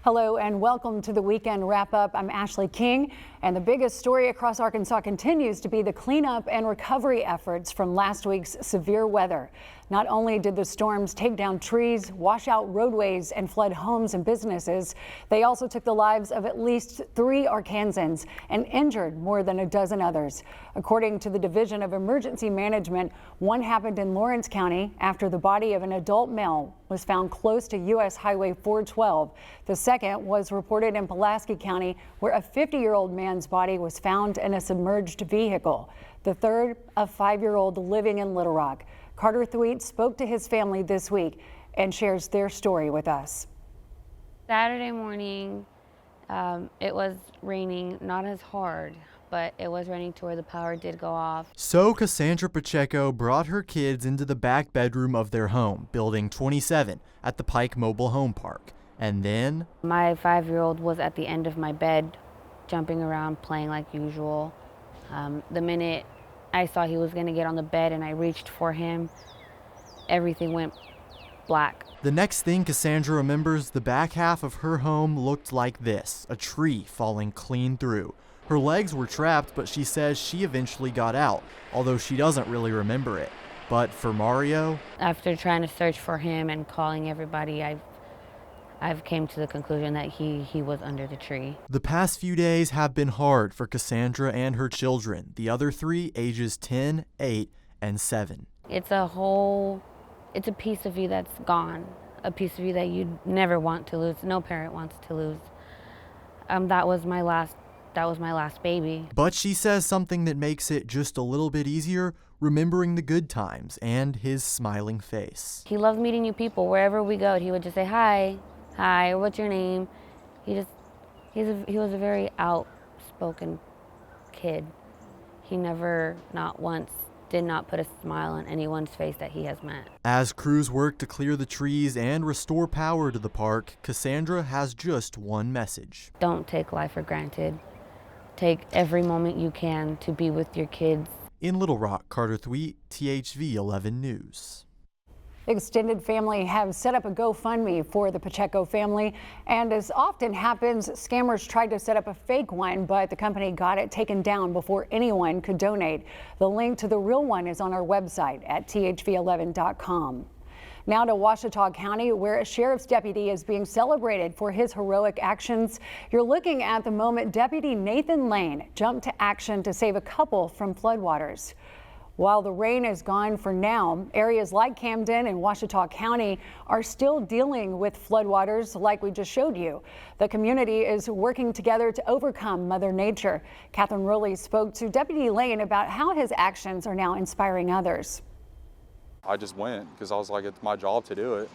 Hello and welcome to the weekend wrap up. I'm Ashley King, and the biggest story across Arkansas continues to be the cleanup and recovery efforts from last week's severe weather. Not only did the storms take down trees, wash out roadways, and flood homes and businesses, they also took the lives of at least 3 Arkansans and injured more than a dozen others. According to the Division of Emergency Management, one happened in Lawrence County after the body of an adult male was found close to U.S. Highway 412. The second was reported in Pulaski County, where a 50-year-old man's body was found in a submerged vehicle. The third, a 5-year-old living in Little Rock. Carter Thweet spoke to his family this week and shares their story with us. Saturday morning, it was raining, not as hard, but it was raining to where the power did go off. So Cassandra Pacheco brought her kids into the back bedroom of their home, building 27 at the Pike Mobile Home Park. And then My 5-year-old was at the end of my bed, jumping around, playing like usual. The minute I saw he was going to get on the bed and I reached for him, everything went black. The next thing Cassandra remembers, the back half of her home looked like this, a tree falling clean through. Her legs were trapped, but she says she eventually got out, although she doesn't really remember it. But for Mario, After trying to search for him and calling everybody, I've came to the conclusion that he was under the tree. the past few days have been hard for Cassandra and her children, the other 3 ages 10, 8, and 7. It's a piece of you that's gone, a piece of you that you never want to lose. No parent wants to lose. That was my last baby. But she says something that makes it just a little bit easier, remembering the good times and his smiling face. He loved meeting new people. Wherever we go, he would just say, hi, or what's your name? He was a very outspoken kid. He never, not once, did not put a smile on anyone's face that he has met. As crews work to clear the trees and restore power to the park, Cassandra has just one message. Don't take life for granted. Take every moment you can to be with your kids. In Little Rock, Carter Thweet, THV 11 News. Extended family have set up a GoFundMe for the Pacheco family, and as often happens, scammers tried to set up a fake one, but the company got it taken down before anyone could donate. The link to the real one is on our website at thv11.com. Now to Ouachita County, where a sheriff's deputy is being celebrated for his heroic actions. You're looking at the moment Deputy Nathan Lane jumped to action to save a couple from floodwaters. While the rain is gone for now, areas like Camden and Ouachita County are still dealing with floodwaters like we just showed you. The community is working together to overcome Mother Nature. Catherine Rowley spoke to Deputy Lane about how his actions are now inspiring others. I just went because I was like, it's my job to do it,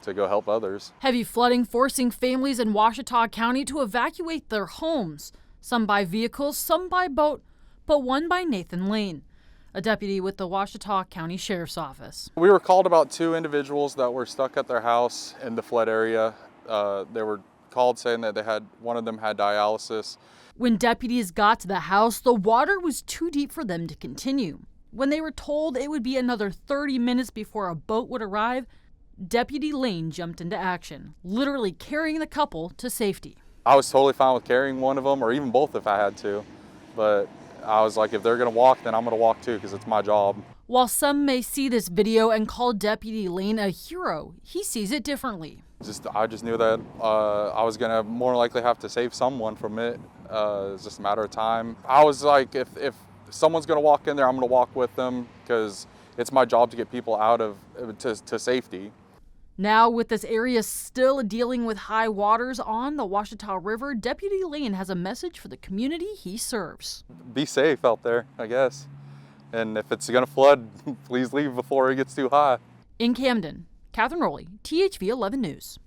to go help others. Heavy flooding forcing families in Ouachita County to evacuate their homes, some by vehicles, some by boat, but one by Nathan Lane, a deputy with the Ouachita County Sheriff's Office. We were called about 2 individuals that were stuck at their house in the flood area. They were called saying that one of them had dialysis. When deputies got to the house, the water was too deep for them to continue. When they were told it would be another 30 minutes before a boat would arrive, Deputy Lane jumped into action, literally carrying the couple to safety. I was totally fine with carrying one of them, or even both if I had to, but I was like, if they're gonna walk, then I'm gonna walk too, because it's my job. While some may see this video and call Deputy Lane a hero, he sees it differently. I just knew that I was gonna more likely have to save someone from it. It's just a matter of time. I was like, if someone's gonna walk in there, I'm gonna walk with them, because it's my job to get people out of to safety. Now, with this area still dealing with high waters on the Ouachita River, Deputy Lane has a message for the community he serves. Be safe out there, I guess. And if it's gonna flood, please leave before it gets too high. In Camden, Catherine Rowley, THV 11 News.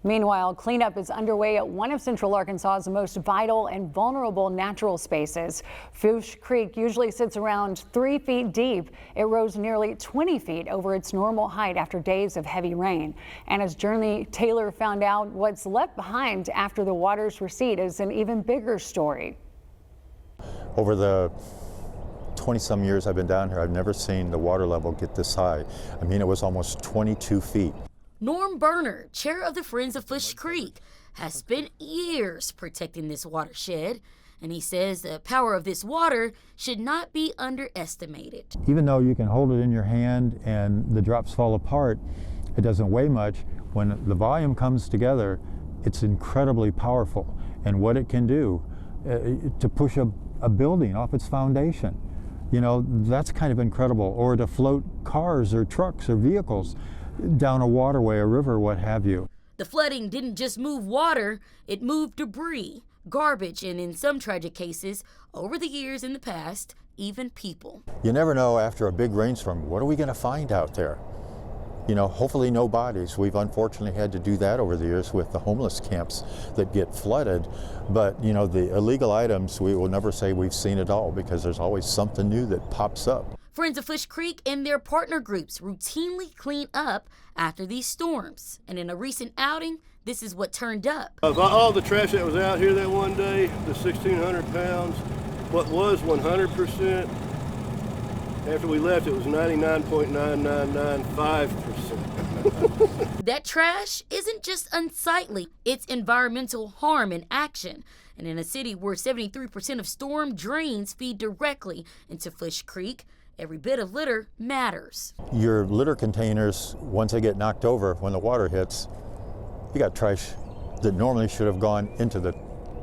Meanwhile, cleanup is underway at one of Central Arkansas's most vital and vulnerable natural spaces. Fourche Creek usually sits around 3 feet deep. It rose nearly 20 feet over its normal height after days of heavy rain. And as Journey Taylor found out, what's left behind after the waters recede is an even bigger story. Over the 20-some years I've been down here, I've never seen the water level get this high. I mean, it was almost 22 feet. Norm Berner, chair of the Friends of Fourche Creek, has spent years protecting this watershed, and he says the power of this water should not be underestimated. Even though you can hold it in your hand and the drops fall apart, it doesn't weigh much. When the volume comes together, it's incredibly powerful. And what it can do to push a building off its foundation, you know, that's kind of incredible. Or to float cars or trucks or vehicles down a waterway, a river, what have you. The flooding didn't just move water, it moved debris, garbage, and in some tragic cases, over the years in the past, even people. You never know after a big rainstorm, what are we going to find out there? You know, hopefully no bodies. We've unfortunately had to do that over the years with the homeless camps that get flooded. But, you know, the illegal items, we will never say we've seen it all because there's always something new that pops up. Friends of Fourche Creek and their partner groups routinely clean up after these storms. And in a recent outing, this is what turned up. Of all the trash that was out here that one day, the 1,600 pounds, what was 100%, after we left, it was 99.9995%. That trash isn't just unsightly, it's environmental harm in action. And in a city where 73% of storm drains feed directly into Fourche Creek, every bit of litter matters. Your litter containers, once they get knocked over, when the water hits, you got trash that normally should have gone into the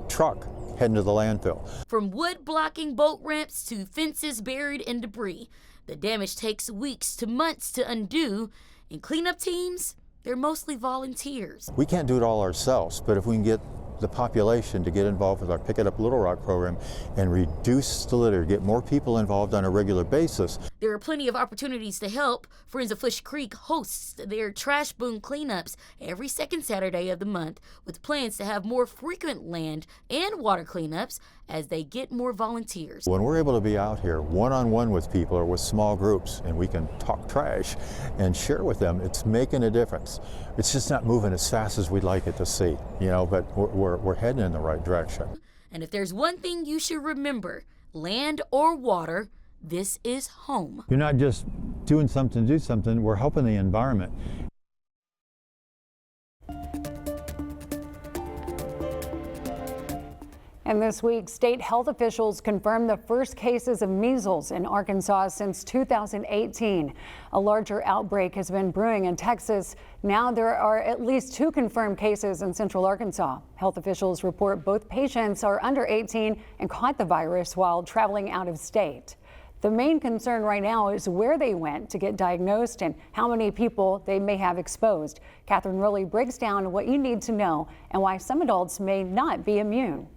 truck heading to the landfill. From wood blocking boat ramps to fences buried in debris, the damage takes weeks to months to undo. And cleanup teams, they're mostly volunteers. We can't do it all ourselves, but if we can get the population to get involved with our Pick It Up Little Rock program and reduce the litter, get more people involved on a regular basis. There are plenty of opportunities to help. Friends of Fourche Creek hosts their trash boom cleanups every second Saturday of the month, with plans to have more frequent land and water cleanups as they get more volunteers. When we're able to be out here one-on-one with people or with small groups and we can talk trash and share with them, it's making a difference. It's just not moving as fast as we'd like it to see, you know, but we're heading in the right direction. And if there's one thing you should remember, land or water, this is home. You're not just doing something to do something, we're helping the environment. And this week, state health officials confirmed the first cases of measles in Arkansas since 2018. A larger outbreak has been brewing in Texas. Now there are at least 2 confirmed cases in central Arkansas. Health officials report both patients are under 18 and caught the virus while traveling out of state. The main concern right now is where they went to get diagnosed and how many people they may have exposed. Catherine Rowley breaks down what you need to know and why some adults may not be immune.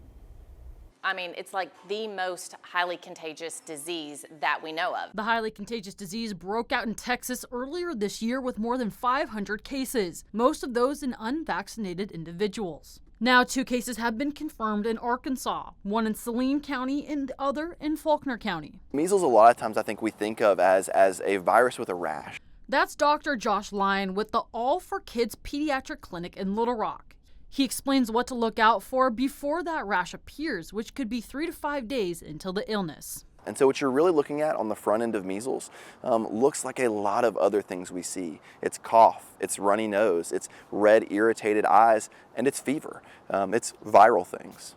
I mean, it's like the most highly contagious disease that we know of. The highly contagious disease broke out in Texas earlier this year with more than 500 cases, most of those in unvaccinated individuals. Now 2 cases have been confirmed in Arkansas, one in Saline County and the other in Faulkner County. Measles, a lot of times I think we think of as a virus with a rash. That's Dr. Josh Lyon with the All for Kids Pediatric Clinic in Little Rock. He explains what to look out for before that rash appears, which could be 3 to 5 days until the illness. And so what you're really looking at on the front end of measles looks like a lot of other things we see. It's cough, it's runny nose, it's red irritated eyes, and it's fever. It's viral things.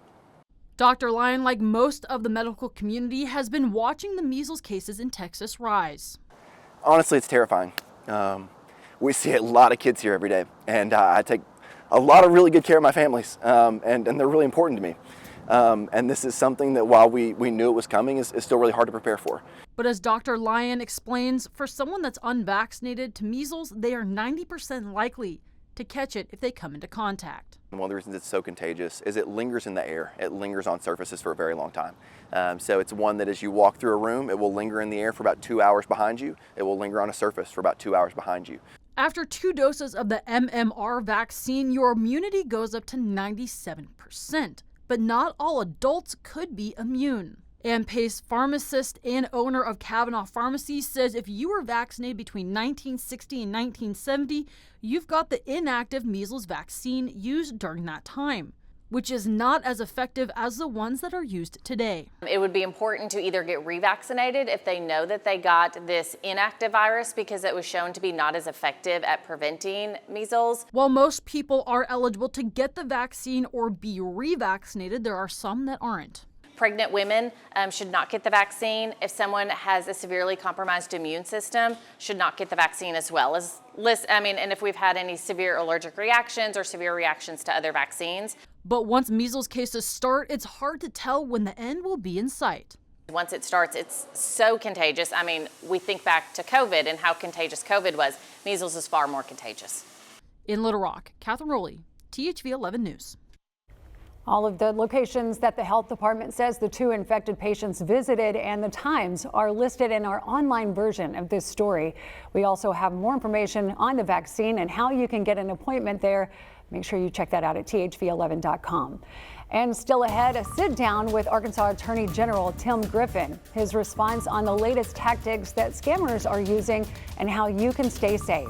Dr. Lyon, like most of the medical community, has been watching the measles cases in Texas rise. Honestly, it's terrifying. We see a lot of kids here every day, and I take a lot of really good care of my families, and they're really important to me. And this is something that while we knew it was coming, is still really hard to prepare for. But as Dr. Lyon explains, for someone that's unvaccinated to measles, they are 90% likely to catch it if they come into contact. And one of the reasons it's so contagious is it lingers in the air. It lingers on surfaces for a very long time. So it's one that as you walk through a room, it will linger in the air for about 2 hours behind you. It will linger on a surface for about 2 hours behind you. After 2 doses of the MMR vaccine, your immunity goes up to 97%. But not all adults could be immune. Ann Pace, pharmacist and owner of Kavanaugh Pharmacy, says if you were vaccinated between 1960 and 1970, you've got the inactive measles vaccine used during that time. which is not as effective as the ones that are used today. It would be important to either get revaccinated if they know that they got this inactive virus, because it was shown to be not as effective at preventing measles. While most people are eligible to get the vaccine or be revaccinated, there are some that aren't. Pregnant women should not get the vaccine. If someone has a severely compromised immune system, should not get the vaccine as well. And if we've had any severe allergic reactions or severe reactions to other vaccines. But once measles cases start, it's hard to tell when the end will be in sight. Once it starts, it's so contagious. I mean, we think back to COVID and how contagious COVID was. Measles is far more contagious. In Little Rock, Catherine Rowley, THV 11 News. All of the locations that the health department says the 2 infected patients visited and the times are listed in our online version of this story. We also have more information on the vaccine and how you can get an appointment there. Make sure you check that out at thv11.com. And still ahead, a sit down with Arkansas Attorney General Tim Griffin. His response on the latest tactics that scammers are using and how you can stay safe.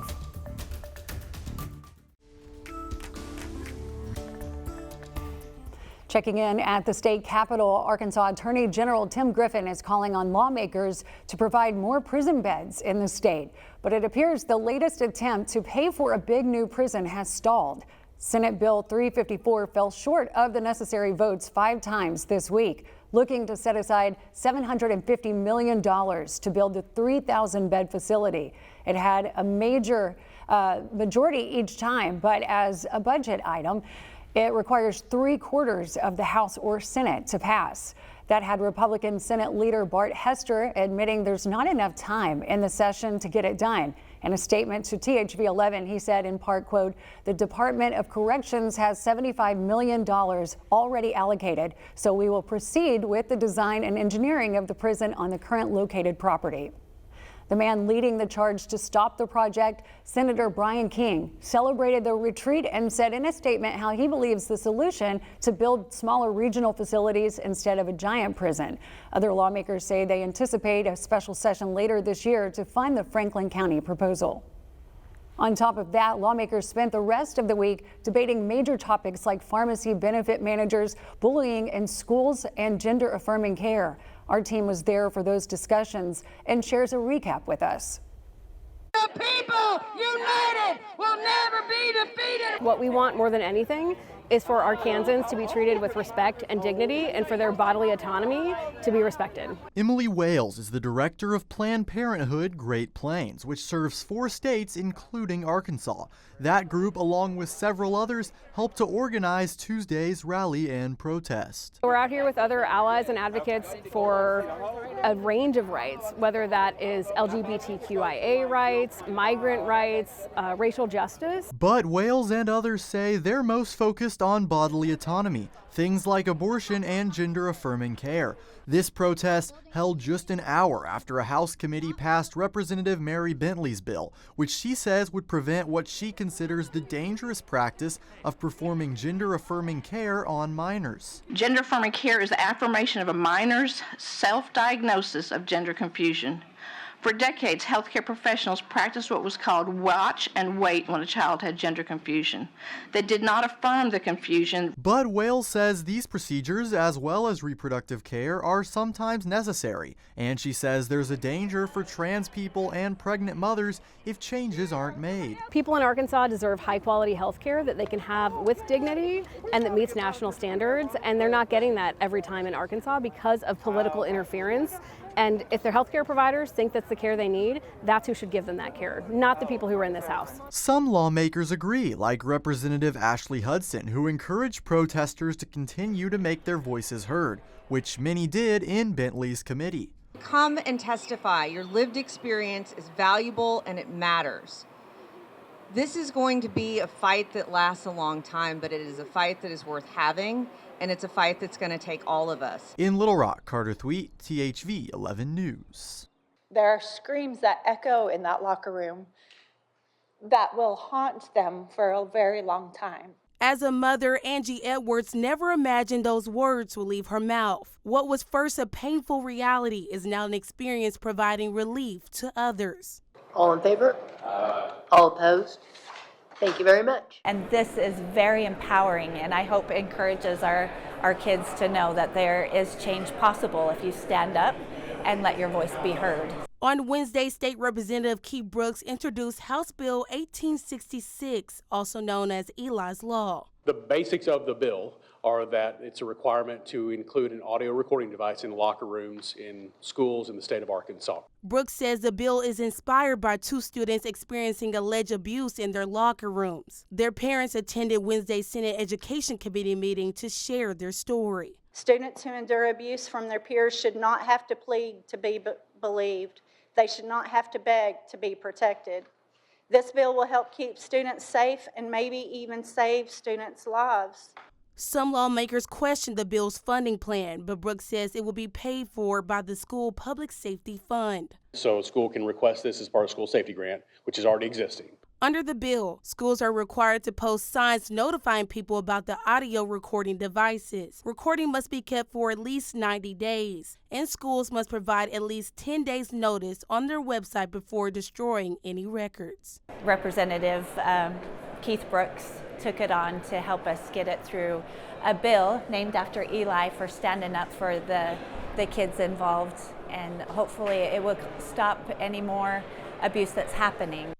Checking in at the state capitol, Arkansas Attorney General Tim Griffin is calling on lawmakers to provide more prison beds in the state. But it appears the latest attempt to pay for a big new prison has stalled. Senate Bill 354 fell short of the necessary votes 5 times this week, looking to set aside $750 million to build the 3,000-bed facility. It had a major majority each time, but as a budget item, it requires 3/4 of the House or Senate to pass. That had Republican Senate Leader Bart Hester admitting there's not enough time in the session to get it done. In a statement to THV 11, he said in part, quote, "The Department of Corrections has $75 million already allocated, so we will proceed with the design and engineering of the prison on the current located property." The man leading the charge to stop the project, Senator Brian King, celebrated the retreat and said in a statement how he believes the solution to build smaller regional facilities instead of a giant prison. Other lawmakers say they anticipate a special session later this year to fund the Franklin County proposal. On top of that, lawmakers spent the rest of the week debating major topics like pharmacy benefit managers, bullying in schools, and gender-affirming care. Our team was there for those discussions and shares a recap with us. The people united will never be defeated. What we want more than anything is for Arkansans to be treated with respect and dignity and for their bodily autonomy to be respected. Emily Wales is the director of Planned Parenthood Great Plains, which serves 4 states, including Arkansas. That group, along with several others, helped to organize Tuesday's rally and protest. We're out here with other allies and advocates for a range of rights, whether that is LGBTQIA rights, migrant rights, racial justice. But Wales and others say they're most focused on bodily autonomy, things like abortion and gender-affirming care. This protest held just an hour after a House committee passed Representative Mary Bentley's bill, which she says would prevent what she considers the dangerous practice of performing gender-affirming care on minors. Gender-affirming care is the affirmation of a minor's self-diagnosis of gender confusion. For decades, healthcare professionals practiced what was called watch and wait when a child had gender confusion. They did not affirm the confusion. But Wales says these procedures, as well as reproductive care, are sometimes necessary. And she says there's a danger for trans people and pregnant mothers if changes aren't made. People in Arkansas deserve high-quality health care that they can have with dignity and that meets national standards, and they're not getting that every time in Arkansas because of political interference. And if their healthcare providers think that's the care they need, that's who should give them that care, not the people who are in this House. Some lawmakers agree, like Representative Ashley Hudson, who encouraged protesters to continue to make their voices heard, which many did in Bentley's committee. Come and testify. Your lived experience is valuable and it matters. This is going to be a fight that lasts a long time, but it is a fight that is worth having. And it's a fight that's going to take all of us. In Little Rock, Carter Thweet, THV 11 News. There are screams that echo in that locker room that will haunt them for a very long time. As a mother, Angie Edwards never imagined those words would leave her mouth. What was first a painful reality is now an experience providing relief to others. All in favor? All opposed? Thank you very much. And this is very empowering, and I hope it encourages our kids to know that there is change possible if you stand up and let your voice be heard. On Wednesday, State Representative Keith Brooks introduced House Bill 1866, also known as Eli's Law. The basics of the bill are that it's a requirement to include an audio recording device in locker rooms in schools in the state of Arkansas. Brooks says the bill is inspired by two students experiencing alleged abuse in their locker rooms. Their parents attended Wednesday's Senate Education Committee meeting to share their story. Students who endure abuse from their peers should not have to plead to be believed. They should not have to beg to be protected. This bill will help keep students safe and maybe even save students' lives. Some lawmakers questioned the bill's funding plan, but Brooks says it will be paid for by the school public safety fund. So a school can request this as part of school safety grant, which is already existing. Under the bill, schools are required to post signs notifying people about the audio recording devices. Recording must be kept for at least 90 days, and schools must provide at least 10 days notice on their website before destroying any records. Representative Keith Brooks took it on to help us get it through a bill named after Eli for standing up for the kids involved, and hopefully it will stop any more abuse that's happening.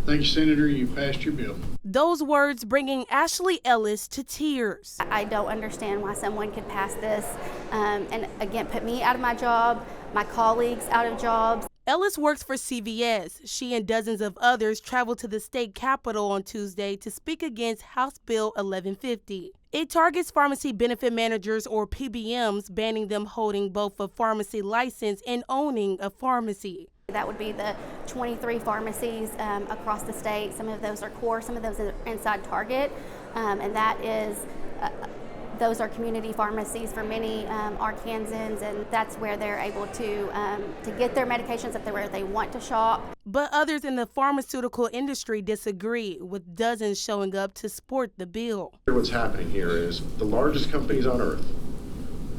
Thank you, Senator. You passed your bill. Those words bringing Ashley Ellis to tears. I don't understand why someone could pass this and again put me out of my job, my colleagues out of jobs. Ellis works for CVS. She and dozens of others traveled to the state capitol on Tuesday to speak against House Bill 1150. It targets pharmacy benefit managers, or PBMs, banning them holding both a pharmacy license and owning a pharmacy. That would be the 23 pharmacies across the state. Some of those are core, some of those are inside Target, and that is those are community pharmacies for many Arkansans, and that's where they're able to get their medications if they're where they want to shop. But others in the pharmaceutical industry disagree, with dozens showing up to support the bill. What's happening here is the largest companies on earth,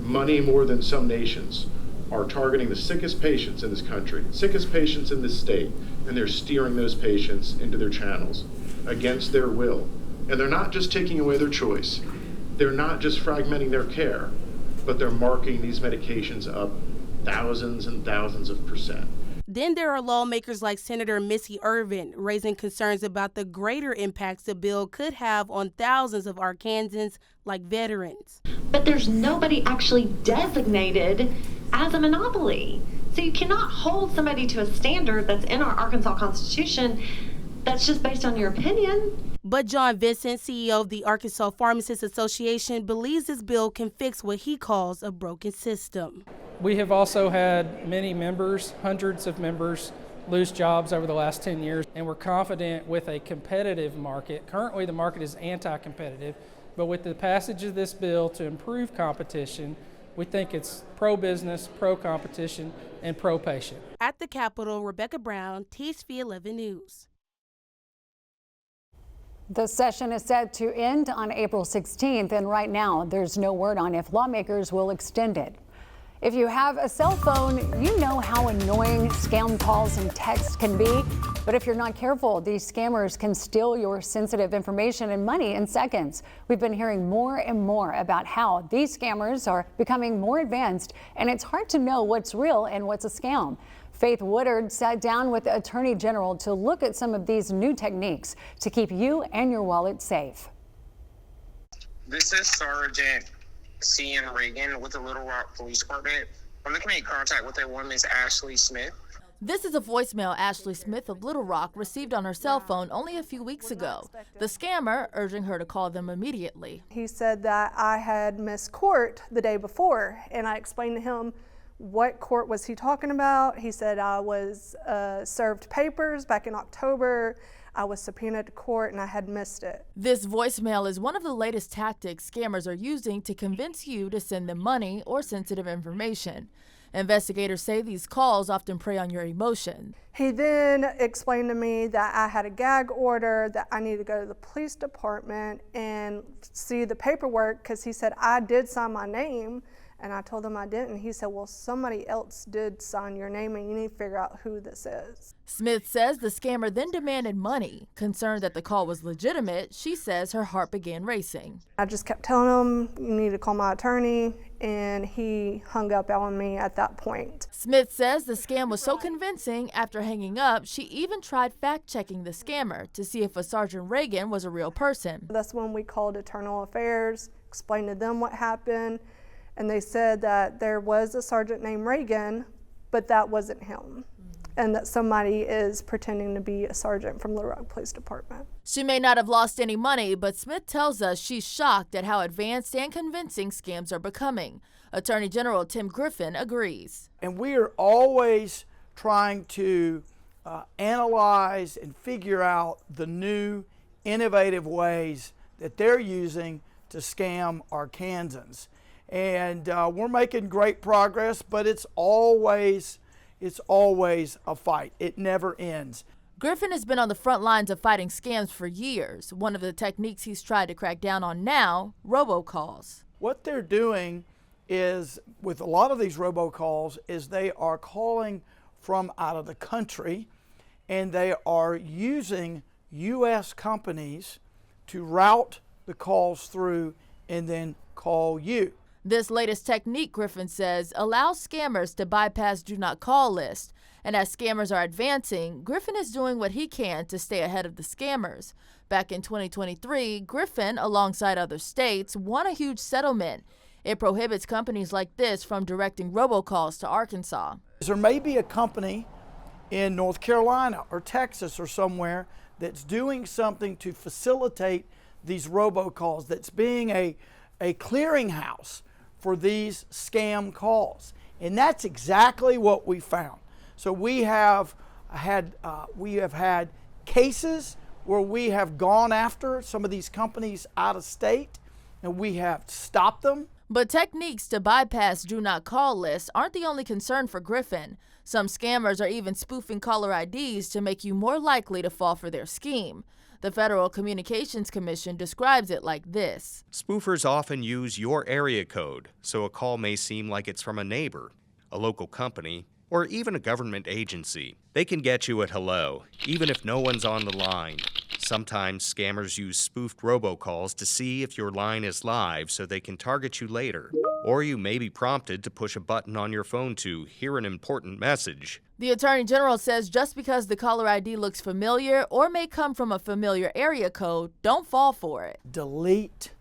money more than some nations, are targeting the sickest patients in this country, sickest patients in this state, and they're steering those patients into their channels against their will. And they're not just taking away their choice. They're not just fragmenting their care, but they're marking these medications up thousands and thousands of %. Then there are lawmakers like Senator Missy Irvin raising concerns about the greater impacts the bill could have on thousands of Arkansans, like veterans. But there's nobody actually designated as a monopoly. So you cannot hold somebody to a standard that's in our Arkansas Constitution that's just based on your opinion. But John Vincent, CEO of the Arkansas Pharmacists Association, believes this bill can fix what he calls a broken system. We have also had many members, hundreds of members, lose jobs over the last 10 years, and we're confident with a competitive market. Currently, the market is anti-competitive, but with the passage of this bill to improve competition, we think it's pro-business, pro-competition, and pro-patient. At the Capitol, Rebecca Brown, THV 11 News. The session is set to end on April 16th, and right now there's no word on if lawmakers will extend it. If you have a cell phone, you know how annoying scam calls and texts can be. But if you're not careful, these scammers can steal your sensitive information and money in seconds. We've been hearing more and more about how these scammers are becoming more advanced, and it's hard to know what's real and what's a scam. Faith Woodard sat down with the Attorney General to look at some of these new techniques to keep you and your wallet safe. This is Sergeant C.N. Reagan with the Little Rock Police Department. I'm looking to make contact with a woman, Miss Ashley Smith. This is a voicemail Ashley Smith of Little Rock received on her cell phone only a few weeks ago. The scammer urging her to call them immediately. He said that I had missed court the day before, and I explained to him what court was he talking about. He said I was served papers back in October. I was subpoenaed to court and I had missed it. This voicemail is one of the latest tactics scammers are using to convince you to send them money or sensitive information. Investigators say these calls often prey on your emotion. He then explained to me that I had a gag order, that I needed to go to the police department and see the paperwork, because he said I did sign my name And I told him I didn't. He said, well, somebody else did sign your name and you need to figure out who this is. Smith says the scammer then demanded money. Concerned that the call was legitimate, she says her heart began racing. I just kept telling him, you need to call my attorney, and he hung up on me at that point. Smith says the scam was so convincing, after hanging up, she even tried fact-checking the scammer to see if a Sergeant Reagan was a real person. That's when we called Internal Affairs, explained to them what happened, and they said that there was a sergeant named Reagan, but that wasn't him, and that somebody is pretending to be a sergeant from Little Rock Police Department. She may not have lost any money, but Smith tells us she's shocked at how advanced and convincing scams are becoming. Attorney General Tim Griffin agrees. And we are always trying to analyze and figure out the new, innovative ways that they're using to scam Arkansans. And we're making great progress, but it's always a fight. It never ends. Griffin has been on the front lines of fighting scams for years. One of the techniques he's tried to crack down on now, robocalls. What they're doing is, with a lot of these robocalls, is they are calling from out of the country, and they are using U.S. companies to route the calls through and then call you. This latest technique, Griffin says, allows scammers to bypass do not call lists. And as scammers are advancing, Griffin is doing what he can to stay ahead of the scammers. Back in 2023, Griffin, alongside other states, won a huge settlement. It prohibits companies like this from directing robocalls to Arkansas. There may be a company in North Carolina or Texas or somewhere that's doing something to facilitate these robocalls, that's being a clearinghouse for these scam calls. And that's exactly what we found. So we have had cases where we have gone after some of these companies out of state, and we have stopped them. But techniques to bypass do not call lists aren't the only concern for Griffin. Some scammers are even spoofing caller IDs to make you more likely to fall for their scheme. The Federal Communications Commission describes it like this. Spoofers often use your area code, so a call may seem like it's from a neighbor, a local company, or even a government agency. They can get you at hello, even if no one's on the line. Sometimes scammers use spoofed robocalls to see if your line is live so they can target you later. Or you may be prompted to push a button on your phone to hear an important message. The Attorney General says just because the caller ID looks familiar or may come from a familiar area code, don't fall for it. Delete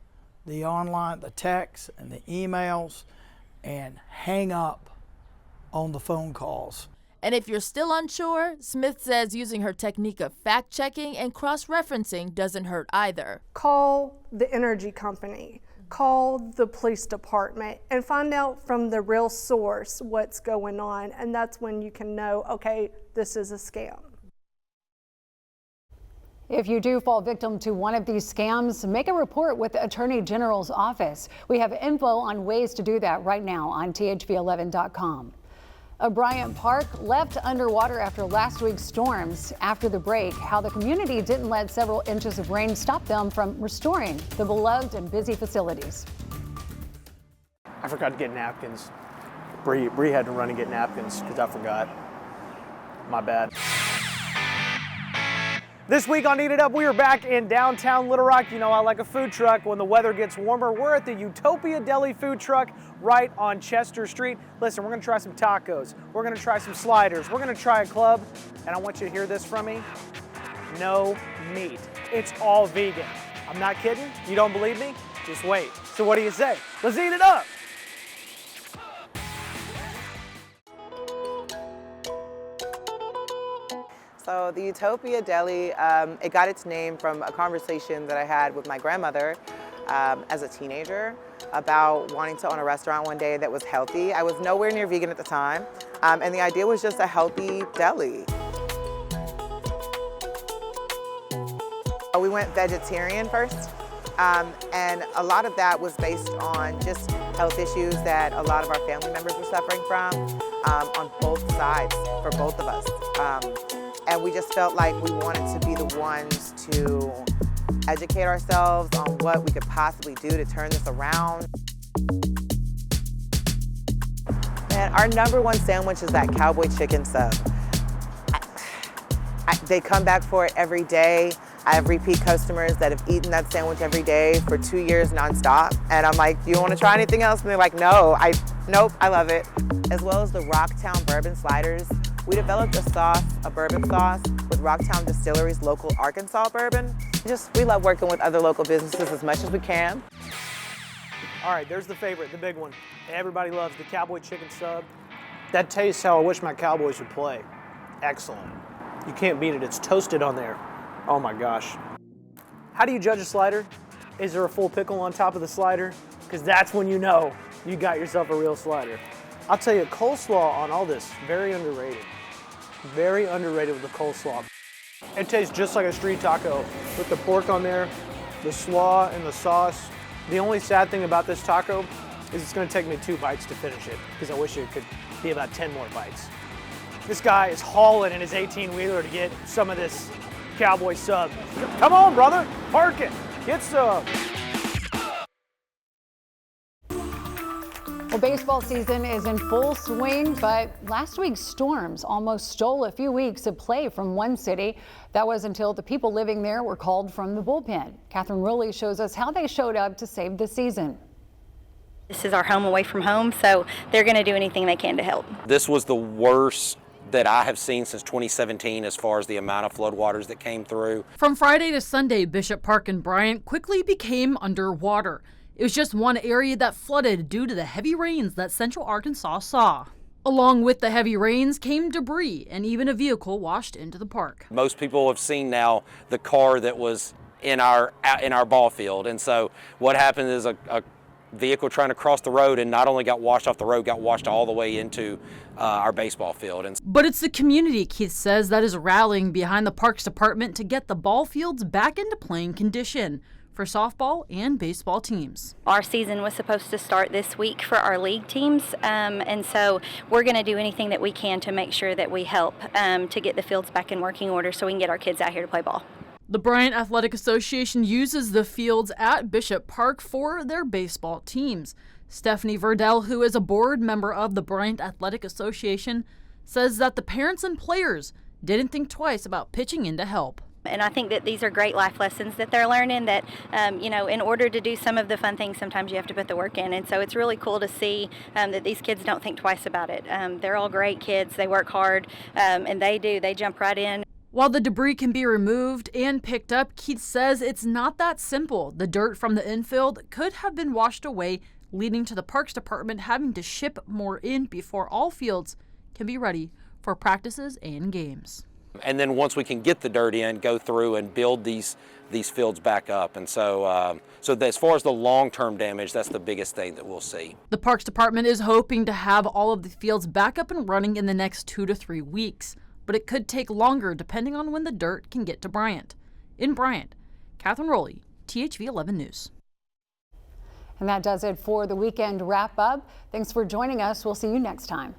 the online, the texts and the emails, and hang up on the phone calls. And if you're still unsure, Smith says using her technique of fact-checking and cross-referencing doesn't hurt either. Call the energy company, call the police department, and find out from the real source what's going on. And that's when you can know, okay, this is a scam. If you do fall victim to one of these scams, make a report with the Attorney General's office. We have info on ways to do that right now on THV11.com. A Bryant Park left underwater after last week's storms. After the break, how the community didn't let several inches of rain stop them from restoring the beloved and busy facilities. I forgot to get napkins. Bree had to run and get napkins because I forgot. My bad. This week on Eat It Up, we are back in downtown Little Rock. You know I like a food truck when the weather gets warmer. We're at the Utopia Deli food truck right on Chester Street. Listen, we're gonna try some tacos. We're gonna try some sliders. We're gonna try a club, and I want you to hear this from me. No meat. It's all vegan. I'm not kidding. You don't believe me? Just wait. So what do you say? Let's eat it up. So the Utopia Deli, it got its name from a conversation that I had with my grandmother as a teenager about wanting to own a restaurant one day that was healthy. I was nowhere near vegan at the time, and the idea was just a healthy deli. We went vegetarian first, and a lot of that was based on just health issues that a lot of our family members were suffering from on both sides, for both of us. And we just felt like we wanted to be the ones to educate ourselves on what we could possibly do to turn this around. Man, our #1 sandwich is that cowboy chicken sub. They come back for it every day. I have repeat customers that have eaten that sandwich every day for 2 years nonstop. And I'm like, do you want to try anything else? And they're like, nope, I love it. As well as the Rocktown bourbon sliders. We developed a bourbon sauce with Rocktown Distillery's local Arkansas bourbon. We love working with other local businesses as much as we can. All right, there's the favorite, the big one. Everybody loves the cowboy chicken sub. That tastes how I wish my Cowboys would play. Excellent. You can't beat it, it's toasted on there. Oh my gosh. How do you judge a slider? Is there a full pickle on top of the slider? Because that's when you know you got yourself a real slider. I'll tell you, coleslaw on all this, very underrated. Very underrated with the coleslaw. It tastes just like a street taco with the pork on there, the slaw and the sauce. The only sad thing about this taco is it's gonna take me 2 bites to finish it because I wish it could be about 10 more bites. This guy is hauling in his 18-wheeler to get some of this cowboy sub. Come on, brother, park it, get some. Well, baseball season is in full swing, but last week's storms almost stole a few weeks of play from one city. That was until the people living there were called from the bullpen. Catherine Rowley shows us how they showed up to save the season. This is our home away from home, so they're going to do anything they can to help. This was the worst that I have seen since 2017 as far as the amount of floodwaters that came through. From Friday to Sunday, Bishop Park and Bryant quickly became underwater. It was just one area that flooded due to the heavy rains that Central Arkansas saw. Along with the heavy rains came debris and even a vehicle washed into the park. Most people have seen now the car that was in our ball field, and so what happened is a vehicle trying to cross the road and not only got washed off the road, got washed all the way into our baseball field. But it's the community, Keith says, that is rallying behind the Parks Department to get the ball fields back into playing condition for softball and baseball teams. Our season was supposed to start this week for our league teams, and so we're going to do anything that we can to make sure that we help to get the fields back in working order so we can get our kids out here to play ball. The Bryant Athletic Association uses the fields at Bishop Park for their baseball teams. Stephanie Verdell, who is a board member of the Bryant Athletic Association, says that the parents and players didn't think twice about pitching in to help. And I think that these are great life lessons that they're learning that, in order to do some of the fun things, sometimes you have to put the work in. And so it's really cool to see that these kids don't think twice about it. They're all great kids. They work hard, and they jump right in. While the debris can be removed and picked up, Keith says it's not that simple. The dirt from the infield could have been washed away, leading to the Parks Department having to ship more in before all fields can be ready for practices and games. And then once we can get the dirt in, go through and build these fields back up. And so as far as the long-term damage, that's the biggest thing that we'll see. The Parks Department is hoping to have all of the fields back up and running in the next 2 to 3 weeks, but it could take longer depending on when the dirt can get to Bryant. In Bryant, Catherine Rowley, THV 11 News. And that does it for the weekend wrap up. Thanks for joining us. We'll see you next time.